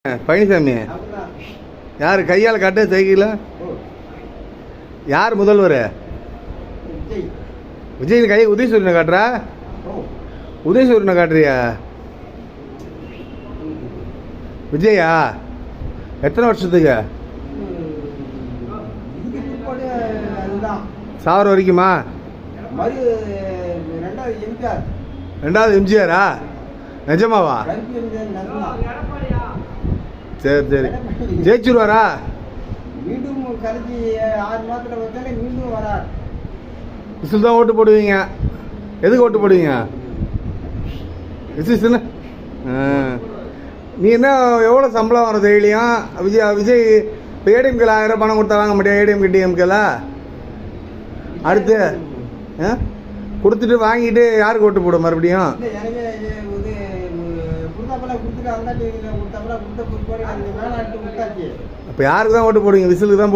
பழனிசாமி யார் கையால் காட்டு சைக்கிள்? யார் முதல்வர்? விஜய் கை உதயசூரியனை காட்டுறா? உதயசூரியனை காட்டுறியா? விஜயா எத்தனை வருஷத்துக்கு? சாவர வரைக்குமா? ரெண்டாவது எம்ஜிஆரா? நிஜமாவா? சரி சரி, ஜெயிச்சுருவாரா? மீண்டும் கழிச்சு 6 மாதத்துல வந்தாலே மீண்டும் வரார். விசில் தான் ஓட்டு போடுவீங்க. எதுக்கு ஓட்டு போடுவீங்க? விசில் நீ என்ன எவ்வளோ சம்பளம் வரும் டெய்லியும்? விஜய் இப்போ ஏடிஎம்கேல 1000 பணம் கொடுத்தா வாங்க மாட்டேன்? ஏடிஎம்கே டிஎம்கேல அடுத்து கொடுத்துட்டு வாங்கிட்டு யாருக்கு ஓட்டு போடும் மறுபடியும்? அப்போ யாருக்கு தான் ஓட்டு போடுவீங்க? விசிலுக்கு தான்